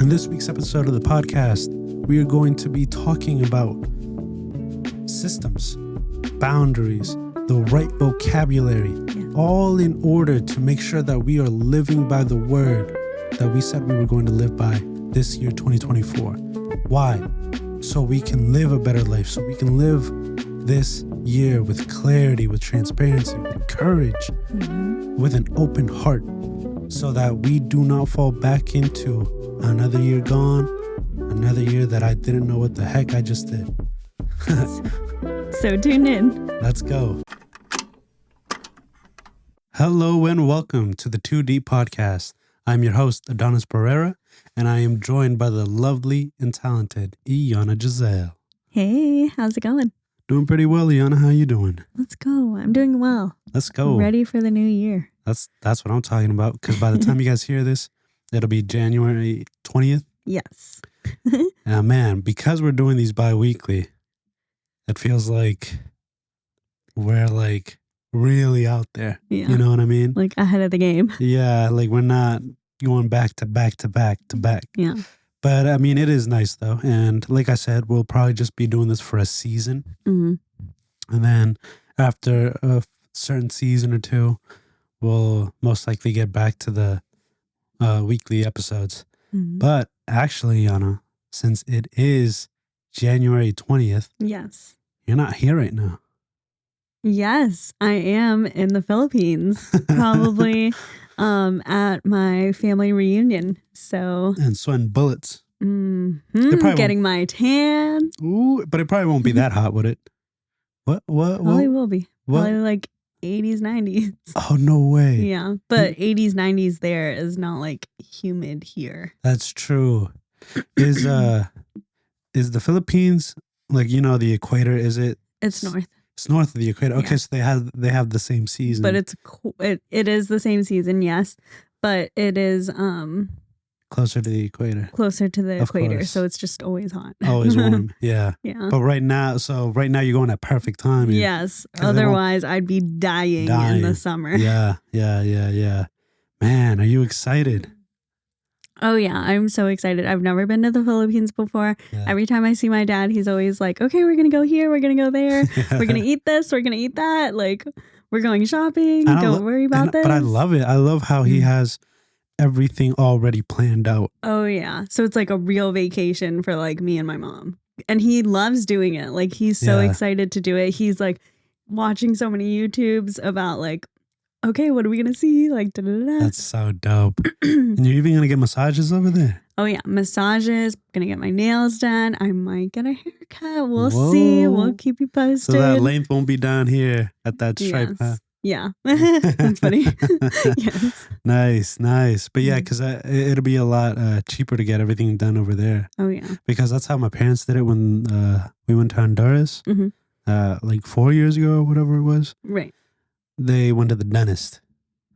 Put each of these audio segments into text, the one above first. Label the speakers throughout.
Speaker 1: In this week's episode of the podcast, we are going to be talking about systems, boundaries, the right vocabulary, all in order to make sure that we are living by the word that we said we were going to live by this year, 2024. Why? So we can live a better life, so we can live this year with clarity, with transparency, with courage, with an open heart, so that we do not fall back into another year gone, another year that I didn't know what the heck I just did.
Speaker 2: So tune in.
Speaker 1: Let's go. Hello and welcome to the 2D podcast. I'm your host, Adonis Pereira, and I am joined by the lovely and talented Iana Giselle.
Speaker 2: Hey, how's it going?
Speaker 1: Doing pretty well, Iana. How you doing?
Speaker 2: Let's go. I'm doing well.
Speaker 1: Let's go.
Speaker 2: Ready for the new year.
Speaker 1: That's what I'm talking about, because by the time you guys hear this, it'll be January 20th.
Speaker 2: Yes.
Speaker 1: Man, because we're doing these bi-weekly, it feels like we're like really out there.
Speaker 2: Yeah.
Speaker 1: You know what I mean?
Speaker 2: Like ahead of the game.
Speaker 1: Yeah, like we're not going back to back to back to back.
Speaker 2: Yeah.
Speaker 1: But I mean, it is nice though. And like I said, we'll probably just be doing this for a season.
Speaker 2: Mm-hmm.
Speaker 1: And then after a certain season or two, we'll most likely get back to the weekly episodes.
Speaker 2: Mm-hmm.
Speaker 1: But actually, Yana, since it is January 20th,
Speaker 2: Yes.
Speaker 1: you're not here right now.
Speaker 2: Yes, I am in the Philippines. Probably at my family reunion. So
Speaker 1: And sweating bullets. probably
Speaker 2: getting my tan.
Speaker 1: Ooh, but it probably won't be that hot, would it? What?
Speaker 2: Probably will be.
Speaker 1: What?
Speaker 2: Probably like 80s, 90s.
Speaker 1: Oh, no way.
Speaker 2: Yeah. But 80s, 90s there is not like humid here.
Speaker 1: That's true. Is the Philippines, like, you know, the equator, is it?
Speaker 2: It's north.
Speaker 1: It's north of the equator. Okay,
Speaker 2: Yeah.
Speaker 1: so they have the same season.
Speaker 2: But it is the same season, yes. But it is
Speaker 1: Closer to the equator.
Speaker 2: closer to the
Speaker 1: Of
Speaker 2: equator,
Speaker 1: course.
Speaker 2: so it's just always hot.
Speaker 1: Always warm. Yeah.
Speaker 2: Yeah.
Speaker 1: But right now you're going at perfect time.
Speaker 2: Yes.
Speaker 1: 'cause they won't-
Speaker 2: Otherwise, I'd be dying in the summer.
Speaker 1: Yeah. Man, are you excited?
Speaker 2: Oh yeah, I'm so excited. I've never been to the Philippines before.
Speaker 1: Yeah.
Speaker 2: Every time I see my dad, he's always like, "Okay, we're gonna go here. We're gonna go there. We're gonna eat this. We're gonna eat that. Like, we're going shopping.
Speaker 1: And I
Speaker 2: Don't worry about this."
Speaker 1: But I love it. I love how he has everything already planned out.
Speaker 2: Oh yeah. So it's like a real vacation for like me and my mom. And he loves doing it. Like he's so
Speaker 1: Yeah.
Speaker 2: excited to do it. He's like watching so many YouTubes about like, okay, what are we gonna see? Like da-da-da-da.
Speaker 1: That's so dope. And you're even gonna get massages over there?
Speaker 2: Oh yeah, massages, gonna get my nails done. I might get a haircut. We'll see.
Speaker 1: Whoa.
Speaker 2: We'll keep you posted.
Speaker 1: So that length won't be down here at that stripe.
Speaker 2: Yes.
Speaker 1: Huh?
Speaker 2: Yeah. That's funny. Yes.
Speaker 1: Nice. But yeah, because it'll be a lot cheaper to get everything done over there.
Speaker 2: Oh yeah.
Speaker 1: Because that's how my parents did it when we went to Honduras,
Speaker 2: Mhm.
Speaker 1: like 4 years ago or whatever it was.
Speaker 2: Right.
Speaker 1: They went to the dentist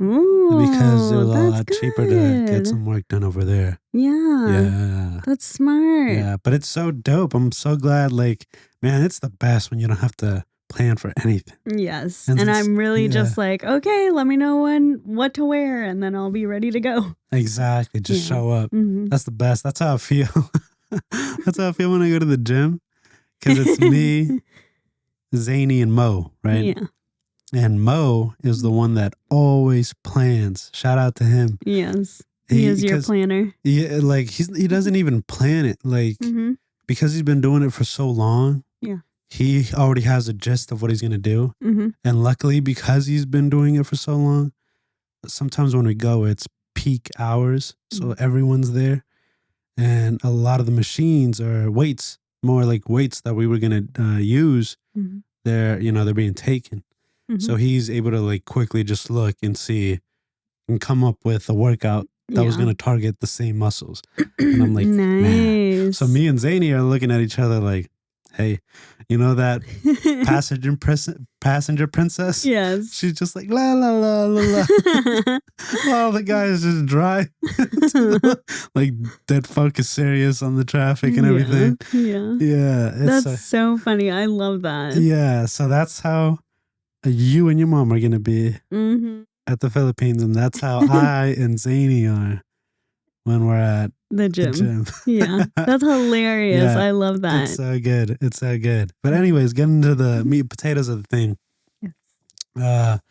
Speaker 2: Ooh,
Speaker 1: because it was a
Speaker 2: that's
Speaker 1: lot cheaper to get
Speaker 2: good.
Speaker 1: some work done over there.
Speaker 2: Yeah.
Speaker 1: Yeah.
Speaker 2: That's smart.
Speaker 1: Yeah. But it's so dope. I'm so glad. Like, man, it's the best when you don't have to plan for anything.
Speaker 2: Yes.
Speaker 1: And
Speaker 2: And
Speaker 1: it's-
Speaker 2: I'm really
Speaker 1: yeah.
Speaker 2: just like, okay, let me know what to wear and then I'll be ready to go.
Speaker 1: Exactly. Just
Speaker 2: Yeah.
Speaker 1: show up.
Speaker 2: Mhm.
Speaker 1: That's the best. That's how I feel. That's how I feel when I go to the gym. Because it's me, Zany, and Mo, right?
Speaker 2: Yeah.
Speaker 1: And Mo is the one that always plans. Shout out to him.
Speaker 2: Yes. He is your
Speaker 1: 'cause-
Speaker 2: planner.
Speaker 1: Yeah, like he doesn't even plan it. Like,
Speaker 2: Mm-hmm.
Speaker 1: because he's been doing it for so long.
Speaker 2: Yeah.
Speaker 1: He already has a gist of what he's gonna do.
Speaker 2: Mm-hmm.
Speaker 1: And luckily, because he's been doing it for so long, sometimes when we go, it's peak hours. So everyone's there. And a lot of the machines are weights, more like weights that we were going to use.
Speaker 2: Mm-hmm.
Speaker 1: They're being taken. So he's able to like quickly just look and see and come up with a workout that was going to target the same muscles. And I'm like, man.
Speaker 2: nice.
Speaker 1: So me and Zany are looking at each other like, hey, you know that passenger princess?
Speaker 2: Yes.
Speaker 1: She's just like, la, la, la, la, la. While the guy is just dry. Like, dead focus serious on the traffic and everything.
Speaker 2: Yeah.
Speaker 1: Yeah.
Speaker 2: That's so funny. I love that.
Speaker 1: Yeah. So that's how you and your mom are going to be
Speaker 2: Mm-hmm.
Speaker 1: at the Philippines. And that's how I and Zany are when we're at
Speaker 2: the
Speaker 1: the
Speaker 2: gym.
Speaker 1: gym.
Speaker 2: Yeah, that's hilarious.
Speaker 1: Yeah,
Speaker 2: I love that.
Speaker 1: It's so good. It's so good. But anyways, getting to the meat and potatoes of the thing.
Speaker 2: Yes.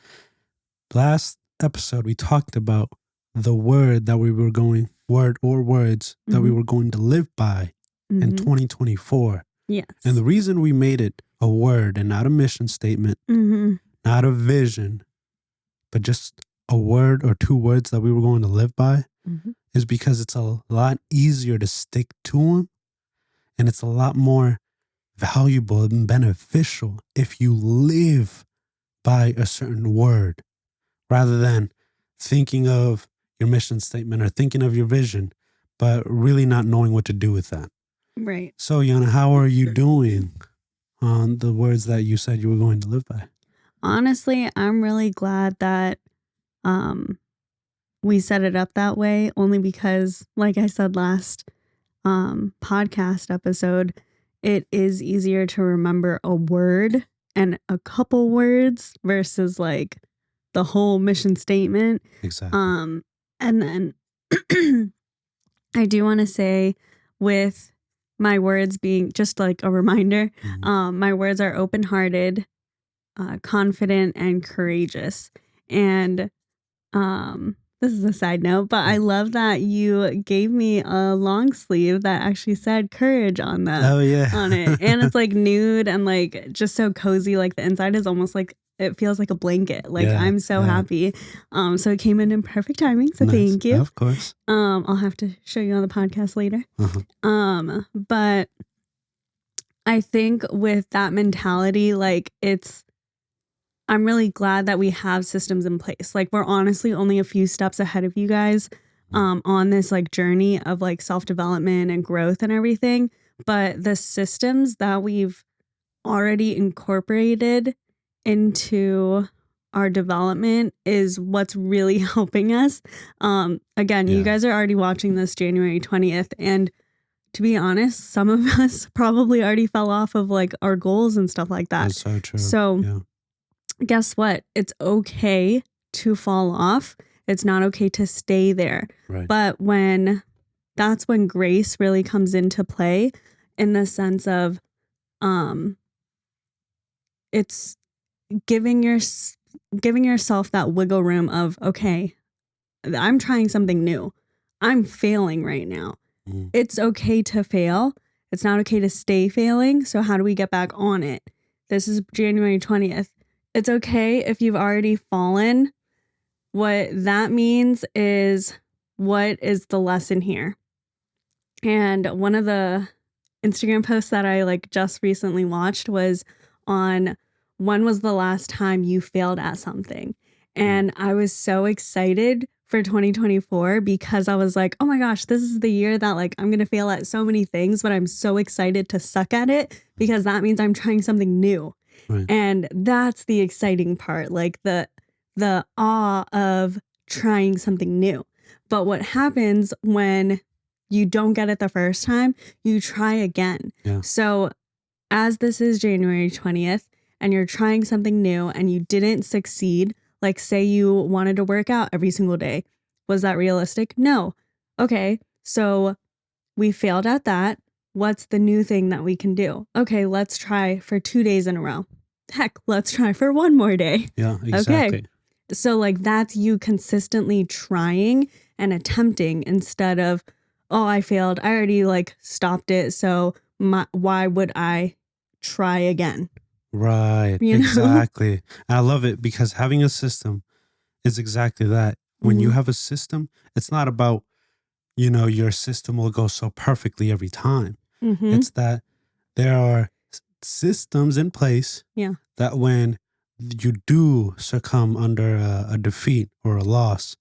Speaker 1: Last episode, we talked about the word that we were going, word or words that we were going to live by in 2024.
Speaker 2: Yes.
Speaker 1: And the reason we made it a word and not a mission statement, not a vision, but just a word or two words that we were going to live by is because it's a lot easier to stick to them. And it's a lot more valuable and beneficial if you live by a certain word rather than thinking of your mission statement or thinking of your vision, but really not knowing what to do with that.
Speaker 2: Right.
Speaker 1: So, Yana, how are you doing on the words that you said you were going to live by?
Speaker 2: Honestly, I'm really glad that we set it up that way, only because, like I said last podcast episode, it is easier to remember a word and a couple words versus like the whole mission statement.
Speaker 1: Exactly.
Speaker 2: And then I do want to say, with my words being just like a reminder, my words are open-hearted, confident, and courageous. And this is a side note, but I love that you gave me a long sleeve that actually said courage on them.
Speaker 1: Oh, yeah.
Speaker 2: On it. And it's like nude and like just so cozy. Like the inside is almost like, it feels like a blanket. Like I'm so happy. So it came in perfect timing. So thank you.
Speaker 1: Of course.
Speaker 2: I'll have to show you on the podcast later. But I think with that mentality, like I'm really glad that we have systems in place. Like we're honestly only a few steps ahead of you guys on this like journey of like self-development and growth and everything. But the systems that we've already incorporated into our development is what's really helping us. Again, you guys are already watching this January 20th. And to be honest, some of us probably already fell off of like our goals and stuff like that.
Speaker 1: That's so true.
Speaker 2: So guess what? It's okay to fall off. It's not okay to stay there.
Speaker 1: Right.
Speaker 2: But that's when grace really comes into play, in the sense of it's giving yourself that wiggle room of, okay, I'm trying something new. I'm failing right now. It's okay to fail. It's not okay to stay failing. So how do we get back on it? This is January 20th. It's okay if you've already fallen. What that means is, what is the lesson here? And one of the Instagram posts that I like just recently watched was on when was the last time you failed at something? And I was so excited for 2024 because I was like, oh my gosh, this is the year that like I'm going to fail at so many things, but I'm so excited to suck at it because that means I'm trying something new.
Speaker 1: Right.
Speaker 2: And that's the exciting part, like the awe of trying something new. But what happens when you don't get it the first time, you try again.
Speaker 1: Yeah.
Speaker 2: So as this is January 20th and you're trying something new and you didn't succeed, like say you wanted to work out every single day. Was that realistic? No. Okay. So we failed at that. What's the new thing that we can do? Okay, let's try for 2 days in a row. Heck, let's try for one more day.
Speaker 1: Yeah, exactly.
Speaker 2: Okay. So like that's you consistently trying and attempting instead of, oh, I failed. I already like stopped it. So why would I try again?
Speaker 1: Right.
Speaker 2: You know?
Speaker 1: Exactly. I love it because having a system is exactly that. When you have a system, it's not about, your system will go so perfectly every time. It's that there are systems in place that when you do succumb under a defeat or a loss,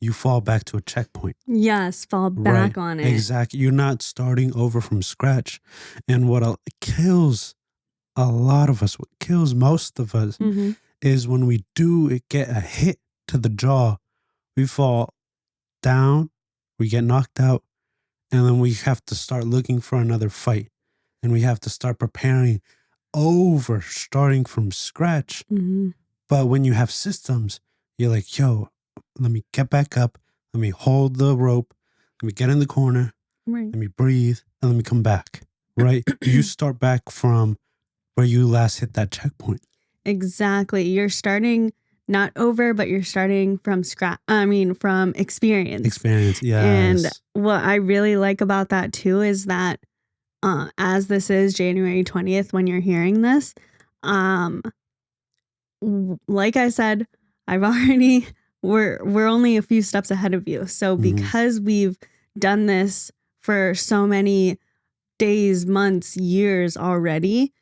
Speaker 1: you fall back to a checkpoint.
Speaker 2: Yes, fall back on it.
Speaker 1: Exactly. You're not starting over from scratch. And what kills a lot of us, what kills most of us, is when we do get a hit to the jaw, we fall down, we get knocked out, and then we have to start looking for another fight. And we have to start preparing over, starting from scratch. But when you have systems, you're like, yo, let me get back up. Let me hold the rope. Let me get in the corner.
Speaker 2: Right.
Speaker 1: Let me breathe. And let me come back. Right? You start back from where you last hit that checkpoint.
Speaker 2: Exactly. You're starting not over, but you're starting from scratch. From experience.
Speaker 1: Experience, yes.
Speaker 2: And what I really like about that too is that as this is January 20th when you're hearing this, like I said, we're only a few steps ahead of you. So because we've done this for so many days, months, years already,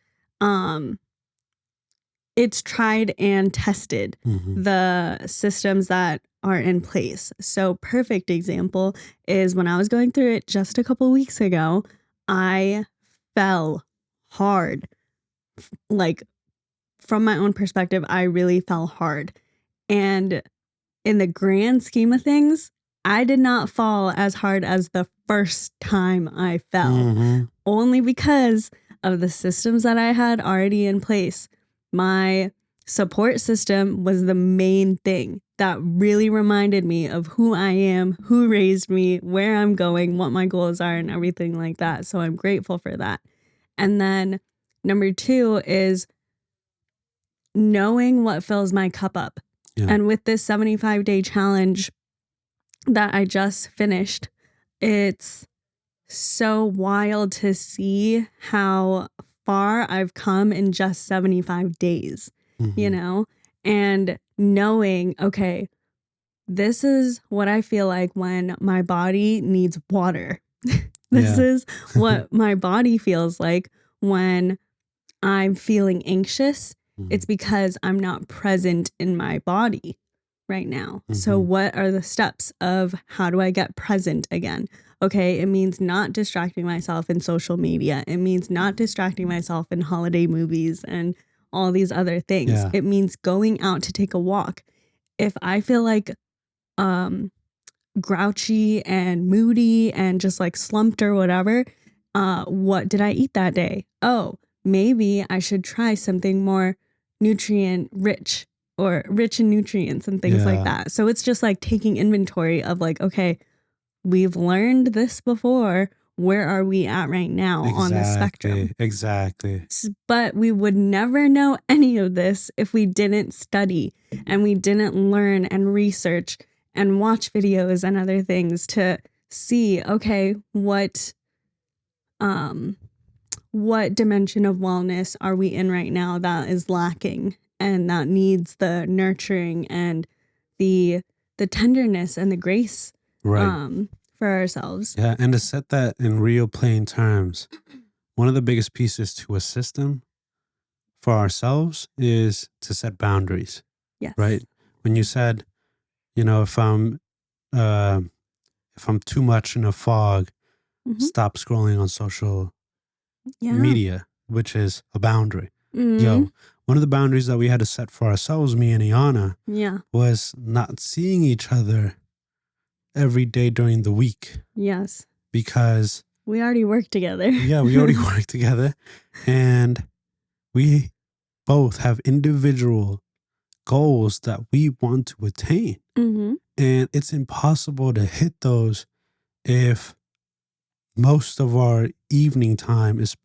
Speaker 2: it's tried and tested the systems that are in place. So perfect example is when I was going through it just a couple weeks ago, I fell hard. Like from my own perspective, I really fell hard. And in the grand scheme of things, I did not fall as hard as the first time I fell, only because of the systems that I had already in place. My support system was the main thing that really reminded me of who I am, who raised me, where I'm going, what my goals are, and everything like that. So I'm grateful for that. And then number 2 is knowing what fills my cup up. Yeah. And with this 75-day challenge that I just finished, it's so wild to see how far I've come in just 75 days, you know, and knowing, okay, this is what I feel like when my body needs water. This is what my body feels like when I'm feeling anxious. It's because I'm not present in my body right now. So what are the steps of how do I get present again? Okay, it means not distracting myself in social media. It means not distracting myself in holiday movies and all these other things. Yeah. It means going out to take a walk. If I feel like grouchy and moody and just like slumped or whatever, what did I eat that day? Oh, maybe I should try something more nutrient rich or rich in nutrients and things like that. So it's just like taking inventory of like, okay, we've learned this before. Where are we at right now on the spectrum?
Speaker 1: Exactly.
Speaker 2: But we would never know any of this if we didn't study and we didn't learn and research and watch videos and other things to see, okay, what dimension of wellness are we in right now that is lacking and that needs the nurturing and the tenderness and the grace for ourselves.
Speaker 1: Yeah, and to set that in real plain terms, one of the biggest pieces to a system for ourselves is to set boundaries.
Speaker 2: Yes.
Speaker 1: Right? When you said, you know, if I'm too much in a fog, stop scrolling on social media, which is a boundary. Yo, one of the boundaries that we had to set for ourselves, me and Iana, was not seeing each other every day during the week.
Speaker 2: Yes.
Speaker 1: Because
Speaker 2: we already work together.
Speaker 1: Yeah, we already work together. And we both have individual goals that we want to attain. And it's impossible to hit those if most of our evening time is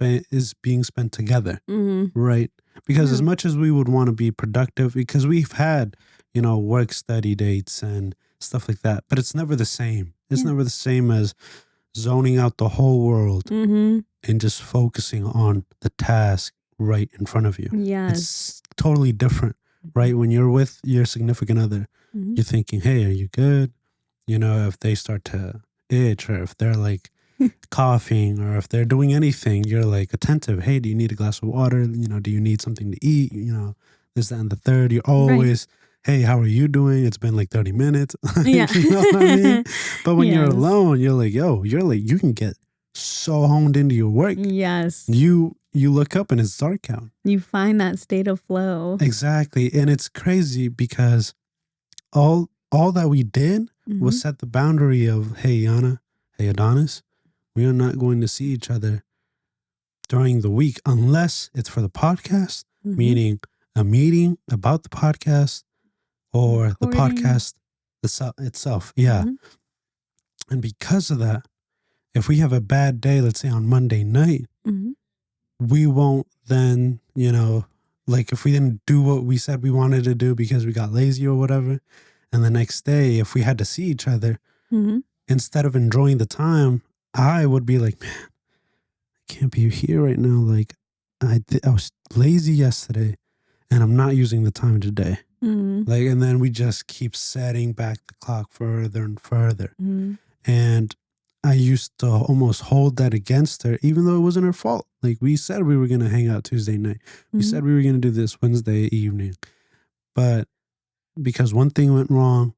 Speaker 1: being spent together, right? Because as much as we would want to be productive, because we've had, you know, work study dates and stuff like that, but it's never the same. It's never the same as zoning out the whole world and just focusing on the task right in front of you.
Speaker 2: Yes.
Speaker 1: It's totally different, right? When you're with your significant other, you're thinking, hey, are you good? You know, if they start to itch or if they're like coughing or if they're doing anything, you're like attentive. Hey, do you need a glass of water? You know, do you need something to eat? You know, this, that, and the third. You're always, hey, how are you doing? It's been like 30 minutes.
Speaker 2: Yeah.
Speaker 1: You know what I mean? But when you're alone, you're like, yo, you can get so honed into your work.
Speaker 2: Yes.
Speaker 1: You look up and it's dark out.
Speaker 2: You find that state of flow.
Speaker 1: Exactly. And it's crazy because all that we did was set the boundary of, hey, Iana, hey, Adonis, we are not going to see each other during the week unless it's for the podcast, meaning a meeting about the podcast or the podcast itself. Yeah. And because of that, if we have a bad day, let's say on Monday night,
Speaker 2: Mhm.
Speaker 1: we won't then, like if we didn't do what we said we wanted to do because we got lazy or whatever, and the next day, if we had to see each other,
Speaker 2: Mhm.
Speaker 1: instead of enjoying the time, I would be like, man, I can't be here right now. Like I was lazy yesterday and I'm not using the time today.
Speaker 2: Mhm.
Speaker 1: Like, and then we just keep setting back the clock further and further.
Speaker 2: Mhm.
Speaker 1: And I used to almost hold that against her, even though it wasn't her fault. Like we said we were going to hang out Tuesday night. We
Speaker 2: Mhm.
Speaker 1: said we were going to do this Wednesday evening. But because one thing went wrong,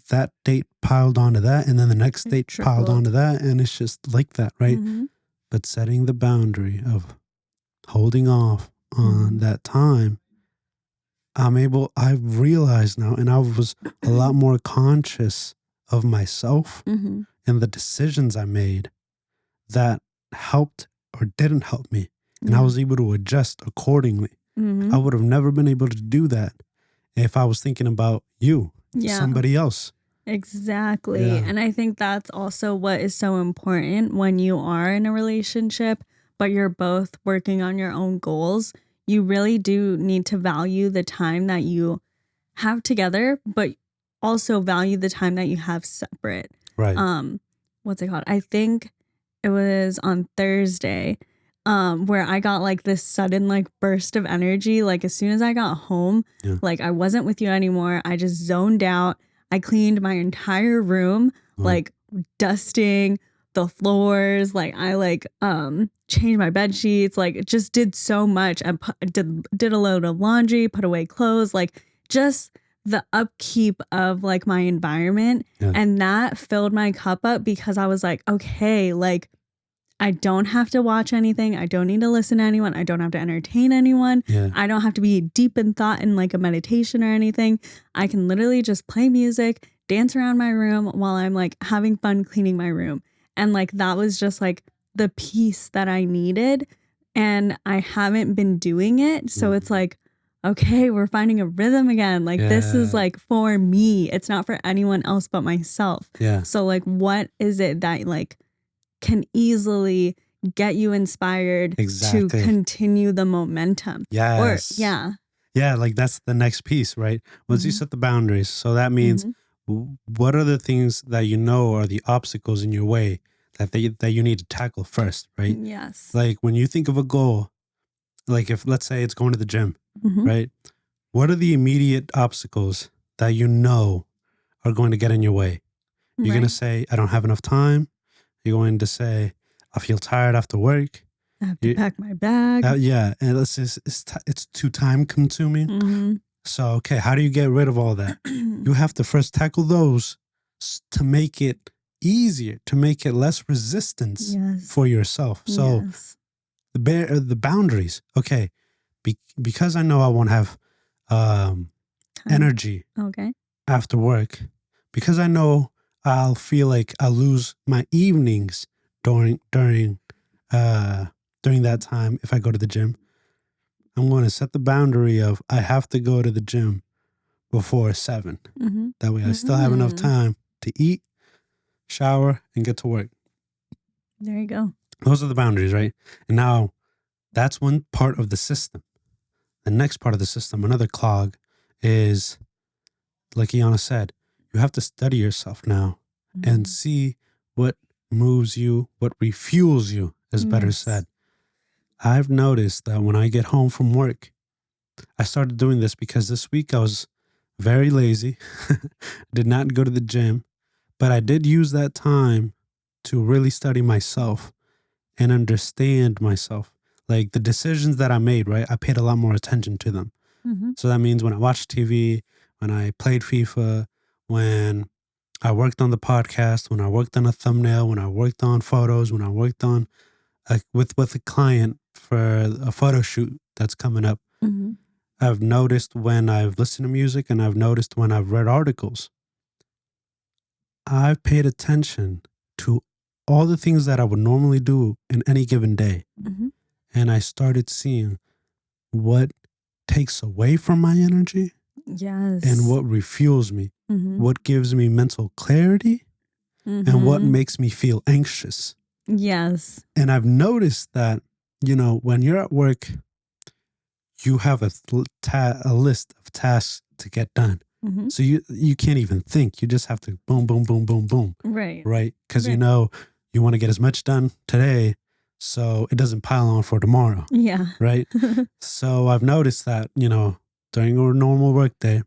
Speaker 1: that date piled onto that, and then the next
Speaker 2: It
Speaker 1: date piled onto
Speaker 2: tripled.
Speaker 1: that, and it's just like that, right?
Speaker 2: Mhm.
Speaker 1: But setting the boundary of holding off on
Speaker 2: Mhm.
Speaker 1: that time, I've realized now, and I was a lot more conscious of myself
Speaker 2: Mhm.
Speaker 1: and the decisions I made that helped or didn't help me. And I
Speaker 2: Yeah.
Speaker 1: was able to adjust accordingly. I
Speaker 2: Mhm.
Speaker 1: would have never been able to do that if I was thinking about you,
Speaker 2: Yeah.
Speaker 1: somebody else.
Speaker 2: Exactly.
Speaker 1: Yeah.
Speaker 2: And I think that's also what is so important when you are in a relationship, but you're both working on your own goals. You really do need to value the time that you have together, but also value the time that you have separate.
Speaker 1: Right.
Speaker 2: What's it called? I think it was on Thursday, where I got like this sudden like burst of energy. Like as soon as I got home,
Speaker 1: Yeah.
Speaker 2: like I wasn't with you anymore. I just zoned out. I cleaned my entire room,
Speaker 1: Wow.
Speaker 2: like dusting the floors. Like I changed my bed sheets. Like it just did so much. I did a load of laundry, put away clothes, like just the upkeep of like my environment.
Speaker 1: Yeah.
Speaker 2: And that filled my cup up because I was like, okay, like I don't have to watch anything. I don't need to listen to anyone. I don't have to entertain anyone.
Speaker 1: Yeah.
Speaker 2: I don't have to be deep in thought in like a meditation or anything. I can literally just play music, dance around my room while I'm like having fun cleaning my room. And like that was just like the peace that I needed. And I haven't been doing it. So it's like, okay, we're finding a rhythm again. Like this is
Speaker 1: Yeah.
Speaker 2: like for me. It's not for anyone else but myself.
Speaker 1: Yeah.
Speaker 2: So like what is it that like can easily get you inspired
Speaker 1: Exactly.
Speaker 2: to continue the momentum?
Speaker 1: Yes.
Speaker 2: Or yeah.
Speaker 1: Yeah, like that's the next piece, right? Once you
Speaker 2: Mhm.
Speaker 1: set the boundaries, so that means what are the things that you know are the obstacles in your way that you need to tackle first, right?
Speaker 2: Yes.
Speaker 1: Like when you think of a goal, like if let's say it's going to the gym,
Speaker 2: Mhm.
Speaker 1: right? What are the immediate obstacles that you know are going to get in your way? You're going to
Speaker 2: Right.
Speaker 1: say, I don't have enough time. You're going to say, I feel tired after work.
Speaker 2: I have to
Speaker 1: You-
Speaker 2: pack my bag.
Speaker 1: yeah, and it's too time consuming.
Speaker 2: Mhm.
Speaker 1: So, okay, how do you get rid of all that? You have to first tackle those to make it easier, to make it less resistance
Speaker 2: Yes.
Speaker 1: for yourself. So,
Speaker 2: Yes.
Speaker 1: the boundaries. Okay, because I know I won't have
Speaker 2: Time.
Speaker 1: energy
Speaker 2: Okay.
Speaker 1: after work, because I know I'll feel like I lose my evenings during that time if I go to the gym. I'm going to set the boundary of I have to go to the gym before 7.
Speaker 2: Mm-hmm.
Speaker 1: That way I still have enough time to eat, shower, and get to work.
Speaker 2: There you go.
Speaker 1: Those are the boundaries, right? And now that's one part of the system. The next part of the system, another clog, is like Iana said, you have to study yourself now and see what moves you, what refuels you, is better
Speaker 2: Yes.
Speaker 1: said. I've noticed that when I get home from work, I started doing this because this week I was very lazy, did not go to the gym, but I did use that time to really study myself and understand myself. Like the decisions that I made, right? I paid a lot more attention to them.
Speaker 2: Mm-hmm.
Speaker 1: So that means when I watched TV, when I played FIFA, when I worked on the podcast, when I worked on a thumbnail, when I worked on photos, when I worked on with a client for a photo shoot that's coming up,
Speaker 2: Mm-hmm.
Speaker 1: I've noticed when I've listened to music and I've noticed when I've read articles, I've paid attention to all the things that I would normally do in any given day.
Speaker 2: Mm-hmm.
Speaker 1: And I started seeing what takes away from my energy
Speaker 2: Yes.
Speaker 1: and what refuels me,
Speaker 2: Mm-hmm.
Speaker 1: what gives me mental clarity, and what makes me feel anxious.
Speaker 2: Yes.
Speaker 1: And I've noticed that, when you're at work, you have a list of tasks to get done.
Speaker 2: Mm-hmm.
Speaker 1: So you can't even think. You just have to boom, boom, boom, boom, boom.
Speaker 2: Right.
Speaker 1: Right? Because you want to get as much done today so it doesn't pile on for tomorrow.
Speaker 2: Yeah.
Speaker 1: Right? So I've noticed that, during a normal work day,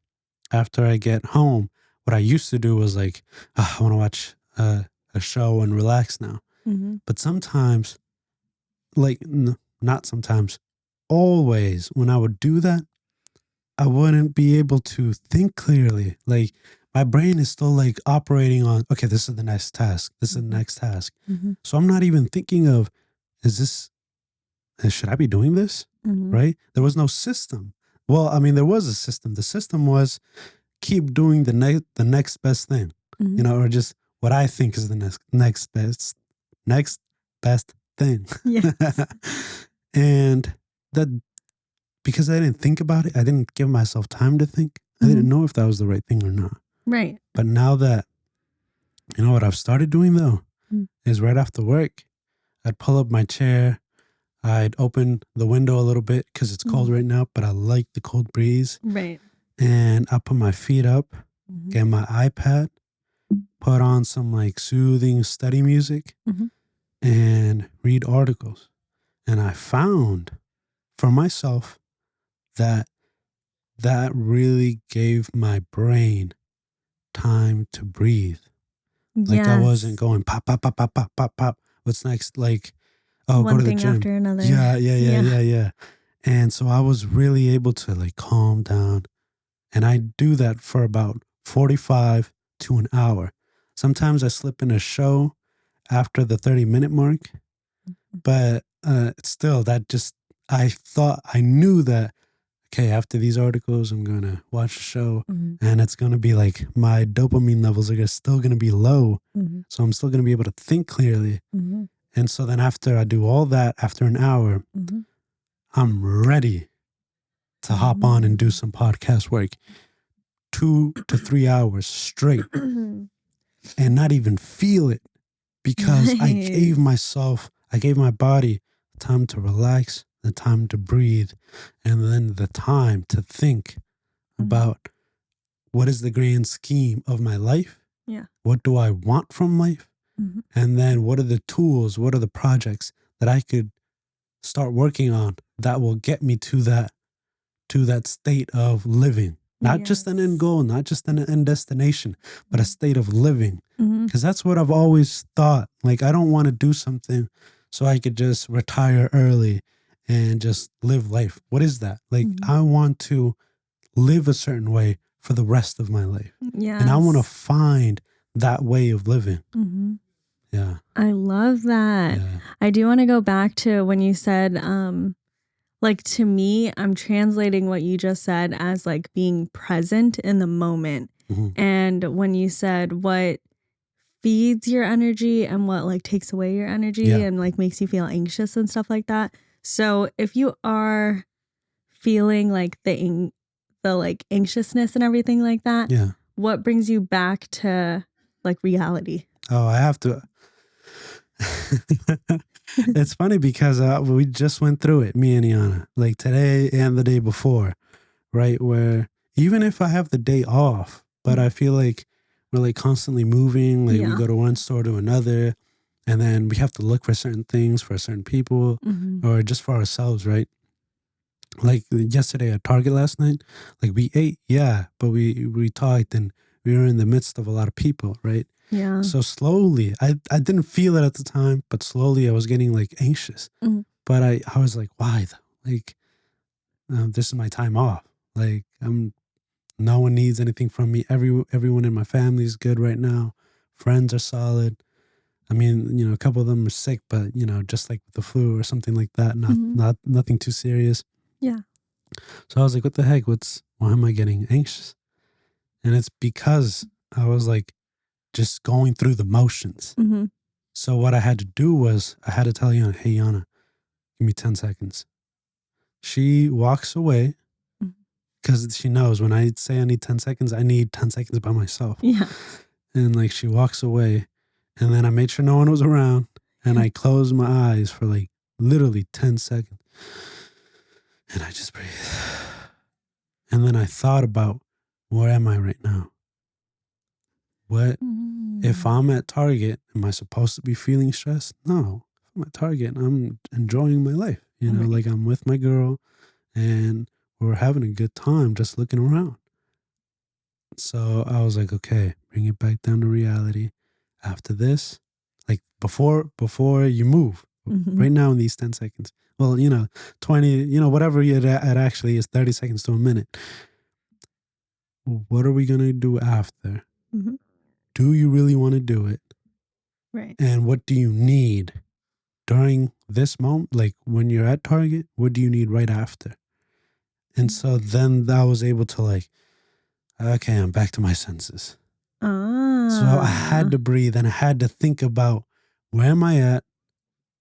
Speaker 1: after I get home, what I used to do was like, I want to watch a show and relax now.
Speaker 2: Mm-hmm.
Speaker 1: But sometimes, not sometimes, always when I would do that, I wouldn't be able to think clearly. Like my brain is still like operating on, okay, this is the next task. This is the next task.
Speaker 2: Mm-hmm.
Speaker 1: So I'm not even thinking of, should I be doing this?
Speaker 2: Mm-hmm.
Speaker 1: Right? There was no system. Well, I mean, there was a system. The system was keep doing the next best thing, or just what I think is the next best thing.
Speaker 2: Yes.
Speaker 1: And that, because I didn't think about it, I didn't give myself time to think. I didn't know if that was the right thing or not.
Speaker 2: Right.
Speaker 1: But now that, what I've started doing though, is right after work, I'd pull up my chair, I'd open the window a little bit because it's cold right now, but I like the cold breeze.
Speaker 2: Right.
Speaker 1: And I put my feet up, get my iPad, put on some like soothing study music, and read articles. And I found for myself that really gave my brain time to breathe. Like I wasn't going pop, pop, pop, pop, pop, pop, pop. What's next? Like,
Speaker 2: one
Speaker 1: go to the
Speaker 2: thing
Speaker 1: gym.
Speaker 2: after another.
Speaker 1: Yeah. And so I was really able to like calm down. And I do that for about 45 to an hour. Sometimes I slip in a show after the 30-minute mark. But still, I knew that, okay, after these articles, I'm going to watch a show and it's going to be like my dopamine levels are still going to be low. So I'm still going to be able to think clearly. And so then after I do all that, after an hour, I'm ready to hop on and do some podcast work. 2 to 3 hours straight and not even feel it because I gave my body time to relax, the time to breathe, and then the time to think about what is the grand scheme of my life?
Speaker 2: Yeah.
Speaker 1: What do I want from life? And then what are the tools, what are the projects that I could start working on that will get me to that state of living? Not just an end goal, not just an end destination, but a state of living. Because that's what I've always thought. Like, I don't want to do something so I could just retire early and just live life. What is that? Like, I want to live a certain way for the rest of my life.
Speaker 2: Yeah.
Speaker 1: And I want to find that way of living. Yeah.
Speaker 2: I love that.
Speaker 1: Yeah.
Speaker 2: I do want to go back to when you said, like, to me, I'm translating what you just said as like being present in the moment. And when you said what feeds your energy and what like takes away your energy and like makes you feel anxious and stuff like that. So if you are feeling like the like anxiousness and everything like that, what brings you back to like reality?
Speaker 1: Oh, I have to. It's funny because we just went through it, me and Iana, like today and the day before, right? Where even if I have the day off, but I feel like we're like constantly moving, like we go to one store to another, and then we have to look for certain things for certain people or just for ourselves, right? Like yesterday at Target last night, like we ate, but we talked and we were in the midst of a lot of people, right?
Speaker 2: Yeah.
Speaker 1: So slowly, I didn't feel it at the time, but slowly I was getting like anxious. But I was like, why though? Like, this is my time off. Like, no one needs anything from me. Everyone in my family is good right now. Friends are solid. I mean, a couple of them are sick, but just like the flu or something like that. Nothing too serious.
Speaker 2: Yeah.
Speaker 1: So I was like, what the heck? Why am I getting anxious? And it's because I was like, just going through the motions. So what I had to do was I had to tell Yana, hey, Yana, give me 10 seconds. She walks away because she knows when I say I need 10 seconds, I need 10 seconds by myself.
Speaker 2: Yeah.
Speaker 1: And like she walks away And then I made sure no one was around. And I closed my eyes for like literally 10 seconds. And I just breathed. And then I thought about, where am I right now? What if I'm at Target? Am I supposed to be feeling stressed? No. If I'm at Target, I'm enjoying my life. You know, like I'm with my girl and we're having a good time just looking around. So I was like, okay, bring it back down to reality. After this, like before you move, right now in these 10 seconds, well, 20, whatever it actually is, 30 seconds to a minute. What are we going to do after? Do you really want to do it?
Speaker 2: Right.
Speaker 1: And what do you need during this moment? Like when you're at Target, what do you need right after? And so then I was able to like, okay, I'm back to my senses. So I had to breathe and I had to think about, where am I at?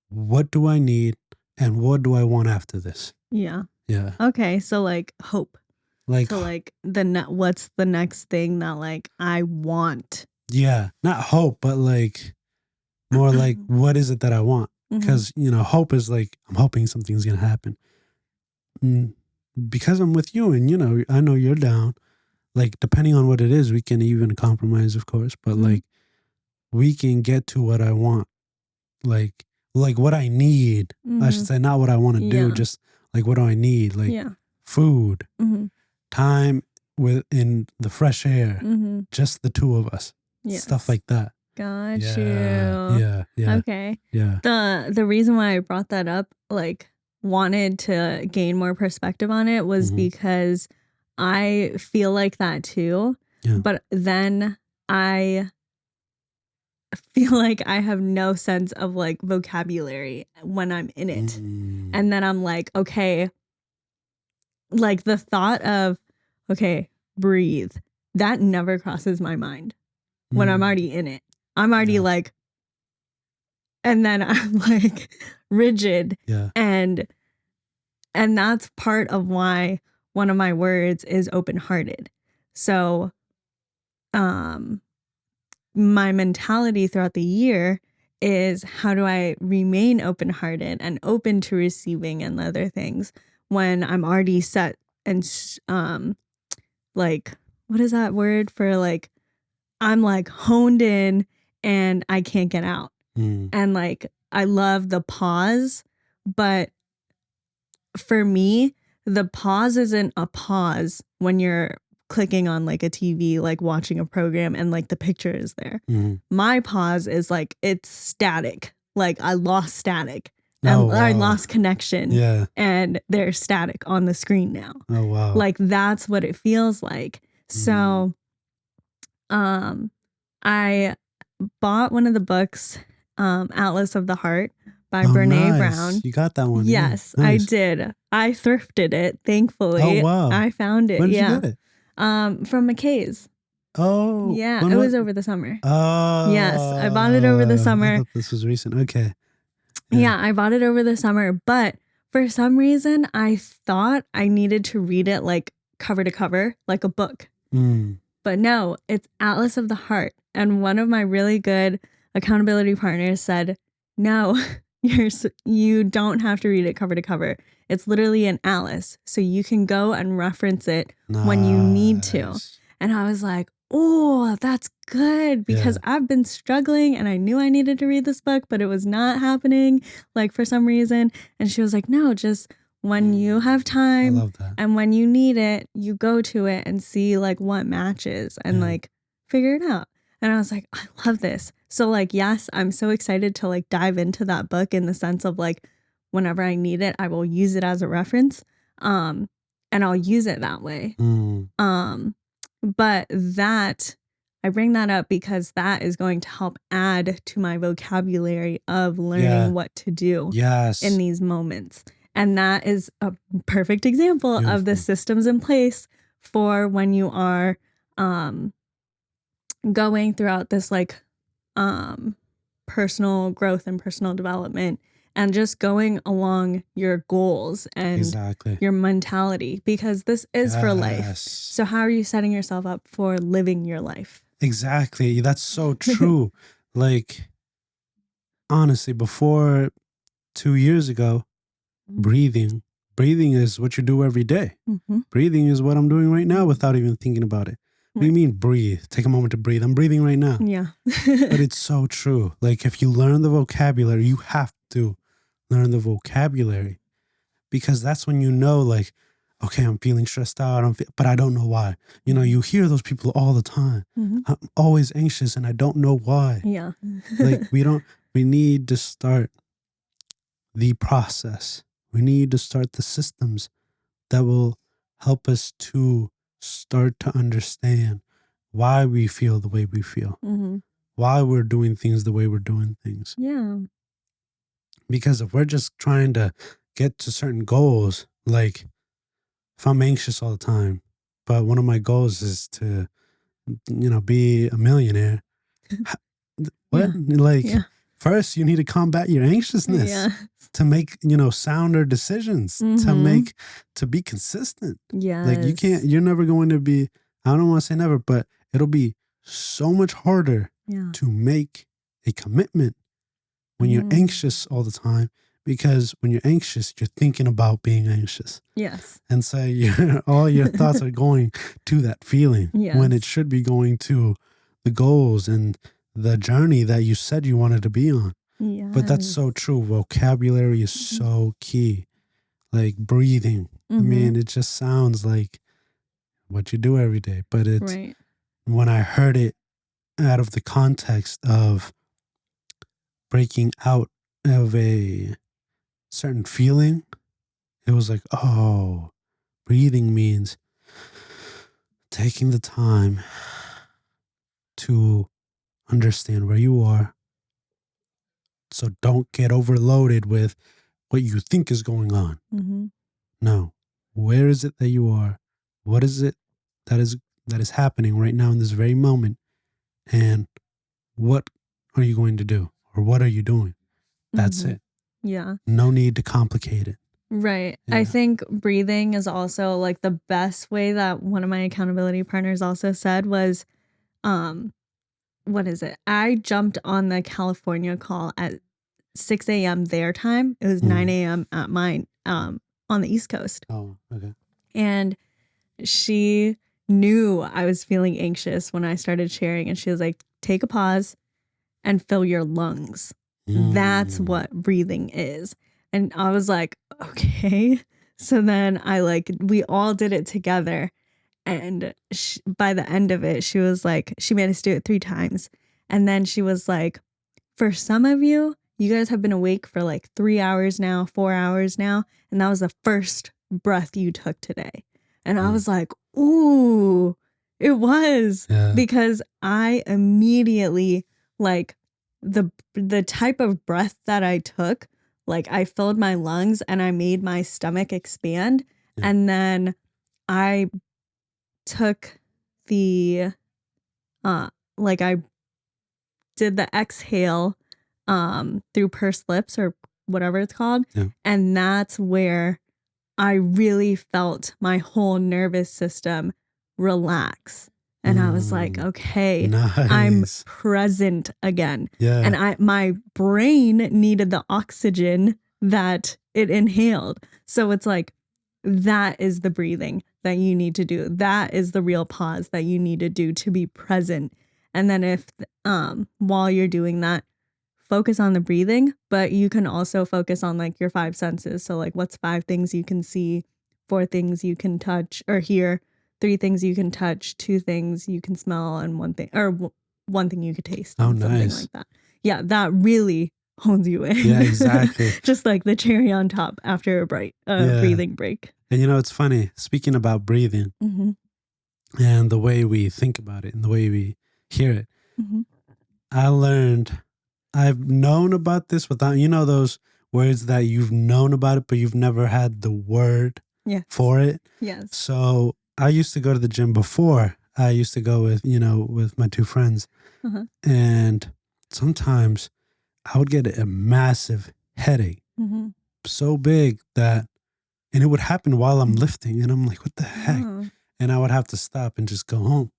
Speaker 1: What do I need? And what do I want after this?
Speaker 2: Yeah.
Speaker 1: Yeah.
Speaker 2: Okay. So like hope.
Speaker 1: Like,
Speaker 2: so like what's the next thing that like I want?
Speaker 1: Yeah. Not hope, but like more like, what is it that I want? Because, hope is like, I'm hoping something's going to happen. Because I'm with you and, I know you're down. Like, depending on what it is, we can even compromise, of course. But like, we can get to what I want. Like what I need. I should say, not what I want to do. Just like, what do I need? Like food, time in the fresh air, just the two of us. Yes. Stuff like that.
Speaker 2: Got you.
Speaker 1: Yeah.
Speaker 2: Okay.
Speaker 1: Yeah.
Speaker 2: The reason why I brought that up, like wanted to gain more perspective on it, was because I feel like that too.
Speaker 1: Yeah.
Speaker 2: But then I feel like I have no sense of like vocabulary when I'm in it. And then I'm like, okay, like the thought of, okay, breathe, that never crosses my mind when I'm already in it. I'm already like, and then I'm like rigid.
Speaker 1: Yeah.
Speaker 2: And that's part of why one of my words is open-hearted. So, my mentality throughout the year is, how do I remain open-hearted and open to receiving and other things when I'm already set and like, what is that word for, like, I'm like honed in and I can't get out. And like, I love the pause, but for me, the pause isn't a pause when you're clicking on like a TV, like watching a program and like the picture is there. My pause is like, it's static. Like I lost static. And I lost connection.
Speaker 1: Yeah.
Speaker 2: And there's static on the screen now.
Speaker 1: Oh, wow.
Speaker 2: Like that's what it feels like. So I bought one of the books, Atlas of the Heart by Brene Brown.
Speaker 1: You got that one.
Speaker 2: Yes,
Speaker 1: yeah. Nice.
Speaker 2: I did. I thrifted it, thankfully.
Speaker 1: Oh, wow.
Speaker 2: I found it.
Speaker 1: When did you get it?
Speaker 2: From McKay's.
Speaker 1: Oh.
Speaker 2: Yeah, it was over the summer.
Speaker 1: Oh.
Speaker 2: Yes, I bought it over the summer.
Speaker 1: I thought this was recent. Okay.
Speaker 2: Yeah, I bought it over the summer, but for some reason, I thought I needed to read it like cover to cover, like a book. But no, it's Atlas of the Heart. And one of my really good accountability partners said, no, you don't have to read it cover to cover. It's literally an atlas. So you can go and reference it when you need to. And I was like, oh, that's good, because I've been struggling and I knew I needed to read this book, but it was not happening, like for some reason. And she was like, no, just when you have time,
Speaker 1: I love that.
Speaker 2: And when you need it, you go to it and see like what matches and like figure it out. And I was like, I love this. So like, yes, I'm so excited to like dive into that book in the sense of like, whenever I need it, I will use it as a reference. And I'll use it that way. But I bring that up because that is going to help add to my vocabulary of learning what to do in these moments. And that is a perfect example of the systems in place for when you are going throughout this like personal growth and personal development, and just going along your goals and your mentality, because this is for life. So how are you setting yourself up for living your life?
Speaker 1: Exactly. That's so true. like, honestly, before 2 years ago, breathing is what you do every day.
Speaker 2: Mm-hmm.
Speaker 1: Breathing is what I'm doing right now without even thinking about it. What do you mean breathe? Take a moment to breathe. I'm breathing right now.
Speaker 2: Yeah.
Speaker 1: But it's so true. Like, if you learn the vocabulary, you have to learn the vocabulary, because that's when you know, like, okay, I'm feeling stressed out, but I don't know why. You know, you hear those people all the time.
Speaker 2: Mm-hmm.
Speaker 1: I'm always anxious and I don't know why.
Speaker 2: Yeah.
Speaker 1: Like, we need to start the process. We need to start the systems that will help us to start to understand why we feel the way we feel,
Speaker 2: Mm-hmm.
Speaker 1: why we're doing things the way we're doing things.
Speaker 2: Yeah.
Speaker 1: Because if we're just trying to get to certain goals, like if I'm anxious all the time, but one of my goals is to, be a millionaire, what?
Speaker 2: Yeah.
Speaker 1: Like,
Speaker 2: Yeah.
Speaker 1: first you need to combat your anxiousness.
Speaker 2: Yeah.
Speaker 1: To make, sounder decisions,
Speaker 2: Mm-hmm.
Speaker 1: to be consistent.
Speaker 2: Yeah.
Speaker 1: Like, you're never going to be, I don't want to say never, but it'll be so much harder to make a commitment when you're anxious all the time, because when you're anxious, you're thinking about being anxious.
Speaker 2: Yes.
Speaker 1: And so all your thoughts are going to that feeling when it should be going to the goals and the journey that you said you wanted to be on.
Speaker 2: Yeah.
Speaker 1: But that's so true. Vocabulary is so key. Like breathing. I mean, it just sounds like what you do every day. But it's
Speaker 2: right.
Speaker 1: When I heard it out of the context of breaking out of a certain feeling, it was like, oh, breathing means taking the time to understand where you are. So don't get overloaded with what you think is going on.
Speaker 2: Mm-hmm.
Speaker 1: No. Where is it that you are? What is it that is happening right now in this very moment? And what are you going to do? Or what are you doing? That's it.
Speaker 2: Yeah.
Speaker 1: No need to complicate it.
Speaker 2: Right.
Speaker 1: Yeah.
Speaker 2: I think breathing is also like the best way that one of my accountability partners also said was, what is it? I jumped on the California call at 6 a.m. their time. It was 9 a.m. at mine, on the East Coast.
Speaker 1: Oh, okay. And
Speaker 2: she knew I was feeling anxious when I started sharing, and she was like, take a pause and fill your lungs. That's what breathing is. And I was like, okay. So then we all did it together. And by the end of it, she was like, she made us do it 3 times. And then she was like, for some of you, you guys have been awake for like 3 hours now, 4 hours now. And that was the first breath you took today. And I was like, ooh, it was. Yeah. Because I immediately, like, the type of breath that I took, like, I filled my lungs and I made my stomach expand. Yeah. And then I took the, I did the exhale through pursed lips or whatever it's called. Yeah. And that's where I really felt my whole nervous system relax. And I was like, okay, nice. I'm present again. Yeah. And my brain needed the oxygen that it inhaled. So it's like, that is the breathing that you need to do. That is the real pause that you need to do to be present. And then if while you're doing that, focus on the breathing, but you can also focus on like your 5 senses. So like, what's 5 things you can see, 4 things you can touch or hear, 3 things you can touch, 2 things you can smell, and 1 thing or 1 thing you could taste.
Speaker 1: Oh,
Speaker 2: something
Speaker 1: nice.
Speaker 2: Like that. Yeah, that really holds you in.
Speaker 1: Yeah, exactly.
Speaker 2: Just like the cherry on top after a breathing break.
Speaker 1: And it's funny, speaking about breathing and the way we think about it and the way we hear it, I've known about this without, those words that you've known about it, but you've never had the word for it.
Speaker 2: Yes.
Speaker 1: So I used to go to the gym before. I used to go with, with my 2 friends. And sometimes I would get a massive headache, so big that, and it would happen while I'm lifting. And I'm like, what the heck? And I would have to stop and just go home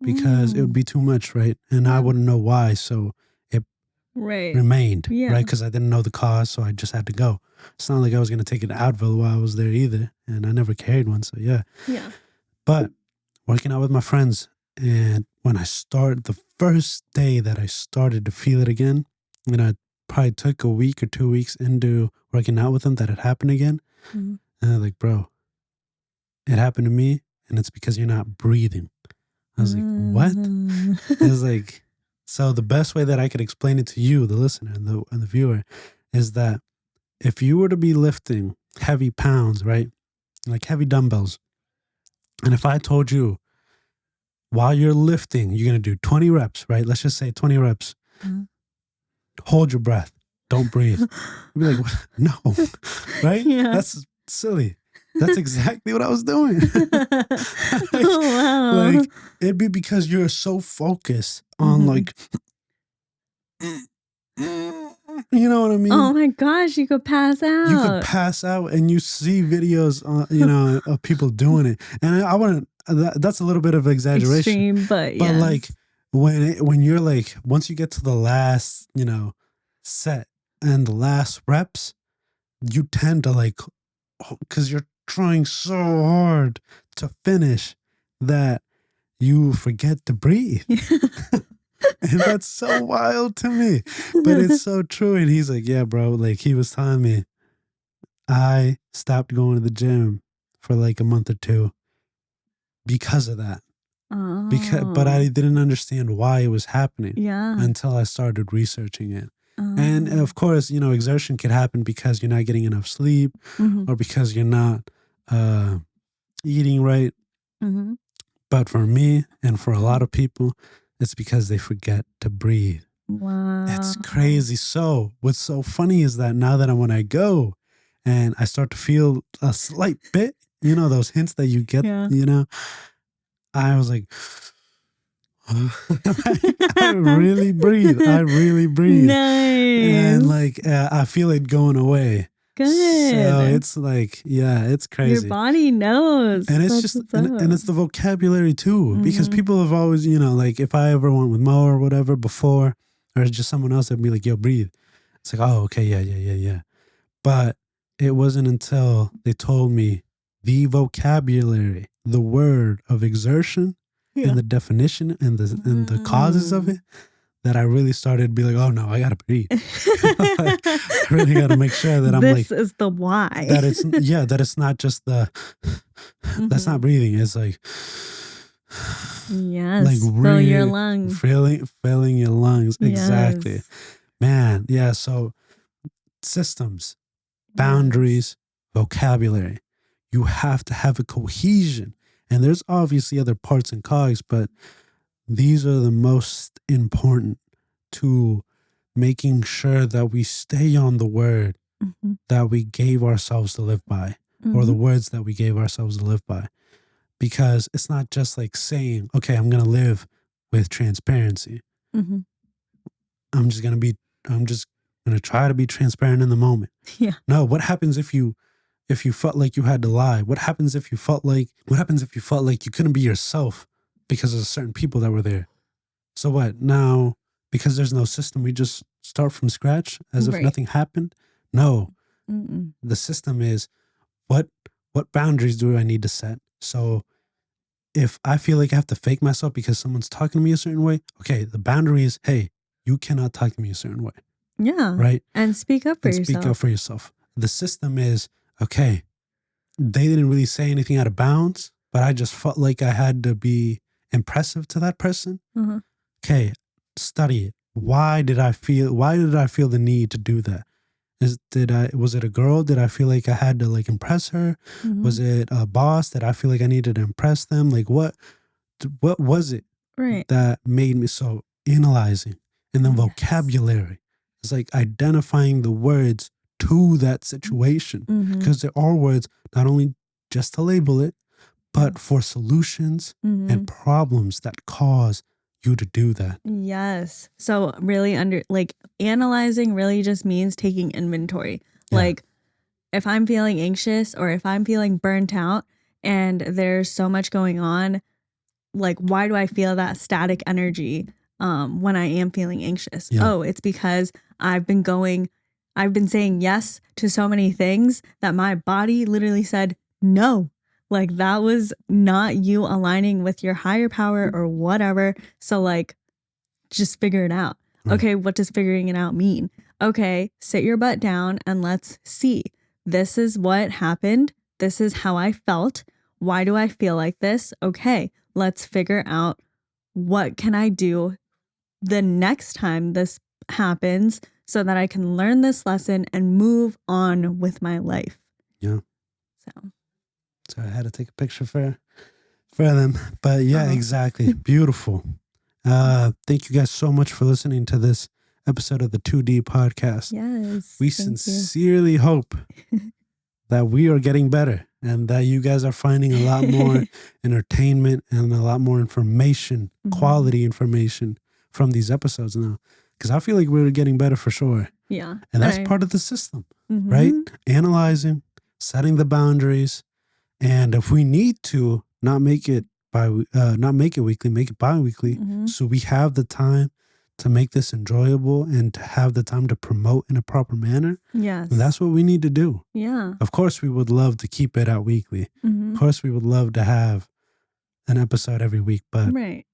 Speaker 1: because it would be too much, right? And I wouldn't know why. So it remained,
Speaker 2: Yeah.
Speaker 1: right? Because I didn't know the cause, so I just had to go. It's not like I was going to take an Advil while I was there either, and I never carried one, so yeah.
Speaker 2: Yeah.
Speaker 1: But working out with my friends, and when I started, the first day that I started to feel it again, and I probably took a week or 2 weeks into working out with them, that it happened again.
Speaker 2: Mhm.
Speaker 1: And they're like, bro, it happened to me, and it's because you're not breathing. I was like, what? It was like, so the best way that I could explain it to you, the listener and the viewer, is that if you were to be lifting heavy pounds, right, like heavy dumbbells, and if I told you while you're lifting, you're going to do 20 reps, right? Let's just say 20 reps.
Speaker 2: Mhm.
Speaker 1: Hold your breath. Don't breathe. You'd be like, what? No, right?
Speaker 2: Yeah.
Speaker 1: That's silly. That's exactly what I was doing.
Speaker 2: Oh, wow.
Speaker 1: Like, it'd be because you're so focused on
Speaker 2: Mhm.
Speaker 1: like, you know what I mean?
Speaker 2: Oh my gosh, you could pass out.
Speaker 1: You could pass out, and you see videos, of people doing it. And I wouldn't. That's a little bit of exaggeration,
Speaker 2: Extreme, but yeah.
Speaker 1: but like when you're like, once you get to the last, set and the last reps, you tend to like, because you're trying so hard to finish that you forget to breathe. And that's so wild to me, but it's so true. And he's like, yeah, bro, like he was telling me, I stopped going to the gym for like a month or two because of that. But I didn't understand why it was happening
Speaker 2: Yeah.
Speaker 1: until I started researching it. And of course, exertion could happen because you're not getting enough sleep,
Speaker 2: Mhm.
Speaker 1: or because you're not eating right.
Speaker 2: Mhm.
Speaker 1: But for me and for a lot of people, it's because they forget to breathe.
Speaker 2: Wow.
Speaker 1: It's crazy. So what's so funny is that now that when I go and I start to feel a slight bit, those hints that you get,
Speaker 2: Yeah.
Speaker 1: I was like, I really breathe.
Speaker 2: Nice.
Speaker 1: And like, I feel it going away.
Speaker 2: Good.
Speaker 1: So it's like, yeah, it's
Speaker 2: Your
Speaker 1: crazy.
Speaker 2: body knows.
Speaker 1: And it's
Speaker 2: That's
Speaker 1: just,
Speaker 2: what's
Speaker 1: and
Speaker 2: up.
Speaker 1: it's the vocabulary too, because
Speaker 2: Mhm.
Speaker 1: people have always, like if I ever went with Mo or whatever before, or it's just someone else that'd be like, yo, breathe. It's like, oh, okay, yeah. But it wasn't until they told me the vocabulary, the word of exertion,
Speaker 2: Yeah.
Speaker 1: and the definition and the causes of it, that I really started to be like, oh no, I gotta breathe. I really gotta make sure that I'm
Speaker 2: This
Speaker 1: like,
Speaker 2: is the why.
Speaker 1: that it's not just the that's not breathing. It's like,
Speaker 2: Yes.
Speaker 1: like
Speaker 2: Fill your
Speaker 1: really
Speaker 2: lungs.
Speaker 1: filling your lungs. Exactly.
Speaker 2: Yes.
Speaker 1: Man, yeah. So systems, boundaries, vocabulary. You have to have a cohesion. And there's obviously other parts and cogs, but these are the most important to making sure that we stay on the word
Speaker 2: Mhm.
Speaker 1: that we gave ourselves to live by, or the
Speaker 2: Mhm.
Speaker 1: words that we gave ourselves to live by. Because it's not just like saying, okay, I'm going to live with transparency.
Speaker 2: Mhm.
Speaker 1: I'm just going to try to be transparent in the moment.
Speaker 2: Yeah.
Speaker 1: No, what happens if you felt like you had to lie? What happens if you felt like you couldn't be yourself because of certain people that were there? So what? Now, because there's no system, we just start from scratch as if
Speaker 2: Right.
Speaker 1: nothing happened? No.
Speaker 2: Mm-mm.
Speaker 1: The system is, what boundaries do I need to set? So if I feel like I have to fake myself because someone's talking to me a certain way, okay, the boundary is, hey, you cannot talk to me a certain way,
Speaker 2: Yeah.
Speaker 1: right?
Speaker 2: And speak up for
Speaker 1: And
Speaker 2: yourself.
Speaker 1: speak up for yourself. The system is, okay, they didn't really say anything out of bounds, but I just felt like I had to be impressive to that person.
Speaker 2: Mhm.
Speaker 1: Okay, study it. Why did I feel the need to do that? Was it a girl? Did I feel like I had to like impress her?
Speaker 2: Mhm.
Speaker 1: Was it a boss that I feel like I needed to impress them? Like what was it
Speaker 2: Right.
Speaker 1: that made me so analyzing? And then
Speaker 2: Yes.
Speaker 1: vocabulary. It's like identifying the words to that situation,
Speaker 2: Mhm.
Speaker 1: because there are words not only just to label it, but for solutions
Speaker 2: Mhm.
Speaker 1: and problems that cause you to do that.
Speaker 2: Yes. So really analyzing really just means taking inventory.
Speaker 1: Yeah.
Speaker 2: Like if I'm feeling anxious or if I'm feeling burnt out and there's so much going on, like why do I feel that static energy? when I am feeling anxious.
Speaker 1: Yeah.
Speaker 2: Oh, it's because I've been saying yes to so many things that my body literally said no. Like that was not you aligning with your higher power or whatever. So like, just figure it out.
Speaker 1: Right.
Speaker 2: Okay, what does figuring it out mean? Okay, sit your butt down and let's see. This is what happened. This is how I felt. Why do I feel like this? Okay, let's figure out what can I do the next time this happens so that I can learn this lesson and move on with my life.
Speaker 1: Yeah.
Speaker 2: So
Speaker 1: I had to take a picture for them. But yeah, exactly. Beautiful. Thank you guys so much for listening to this episode of the 2D podcast.
Speaker 2: Yes.
Speaker 1: We sincerely hope that we are getting better and that you guys are finding a lot more entertainment and a lot more information, quality information from these episodes now. Because I feel like we're getting better for sure.
Speaker 2: Yeah.
Speaker 1: And that's part of the system, right? Analyzing, setting the boundaries. And if we need to not make it weekly, make it bi-weekly. So we have the time to make this enjoyable and to have the time to promote in a proper manner.
Speaker 2: Yes.
Speaker 1: And that's what we need to do.
Speaker 2: Yeah.
Speaker 1: Of course, we would love to keep it out weekly. Of course, we would love to have an episode every week. But
Speaker 2: right.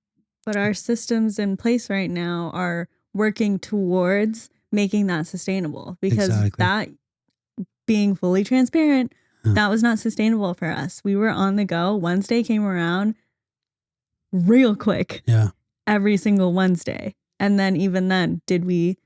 Speaker 2: But our systems in place right now are working towards making that sustainable because that, being fully transparent, that was not sustainable for us. We were on the go. Wednesday came around real quick.
Speaker 1: Yeah.
Speaker 2: Every single Wednesday. And then even then, did we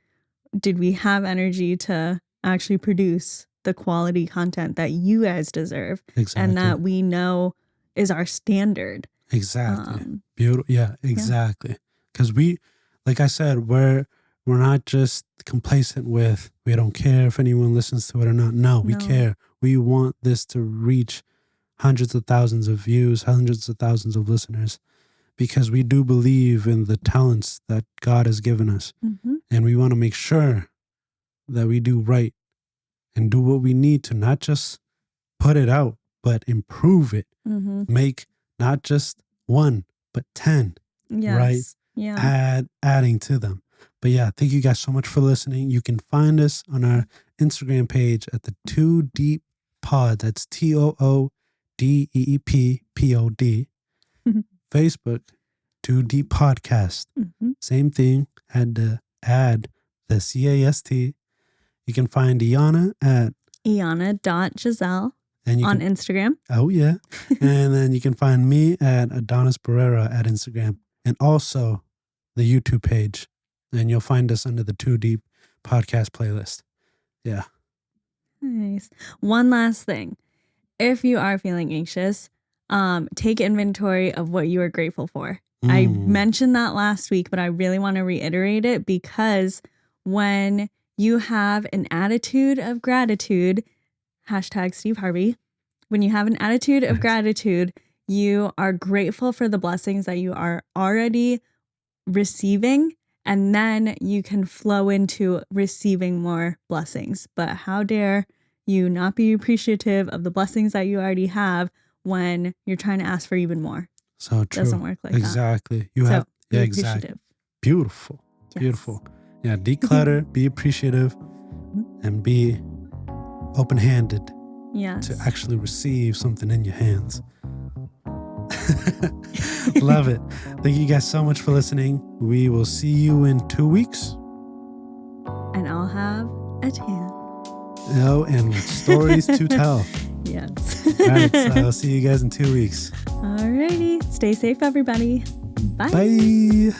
Speaker 2: have energy to actually produce the quality content that you guys deserve and that we know is our standard?
Speaker 1: Exactly. Beautiful. Yeah, exactly. Because we, like I said, we're not just complacent with, we don't care if anyone listens to it or not. No, we care. We want this to reach hundreds of thousands of views, hundreds of thousands of listeners, because we do believe in the talents that God has given us. And we want to make sure that we do right and do what we need to not just put it out, but improve it. Make not just 1, but 10, right? Yeah. Adding to them. But yeah, thank you guys so much for listening. You can find us on our Instagram page at the 2 Deep Pod. That's TOODEEPPOD. Facebook, 2 Deep Podcast. Same thing. Had to add the CAST. You can find Iana at
Speaker 2: Iana.Giselle on Instagram.
Speaker 1: Oh, yeah. And then you can find me at Adonis Barrera at Instagram. And also the YouTube page. And you'll find us under the 2 Deep Podcast playlist. Yeah.
Speaker 2: Nice. One last thing. If you are feeling anxious, take inventory of what you are grateful for. I mentioned that last week, but I really want to reiterate it because when you have an attitude of gratitude, #Steve Harvey, when you have an attitude of gratitude, you are grateful for the blessings that you are already receiving, and then you can flow into receiving more blessings. But how dare you not be appreciative of the blessings that you already have when you're trying to ask for even more?
Speaker 1: So true.
Speaker 2: Doesn't work like
Speaker 1: exactly.
Speaker 2: that.
Speaker 1: You have
Speaker 2: be
Speaker 1: exactly. Beautiful. Yes. Beautiful. Yeah, declutter, be appreciative, and be open-handed to actually receive something in your hands. Love it. Thank you guys so much for listening. We will see you in 2 weeks.
Speaker 2: And I'll have a tan.
Speaker 1: Oh, and stories to tell.
Speaker 2: Yes.
Speaker 1: All right, so I'll see you guys in 2 weeks.
Speaker 2: Alrighty. Stay safe, everybody. Bye.
Speaker 1: Bye.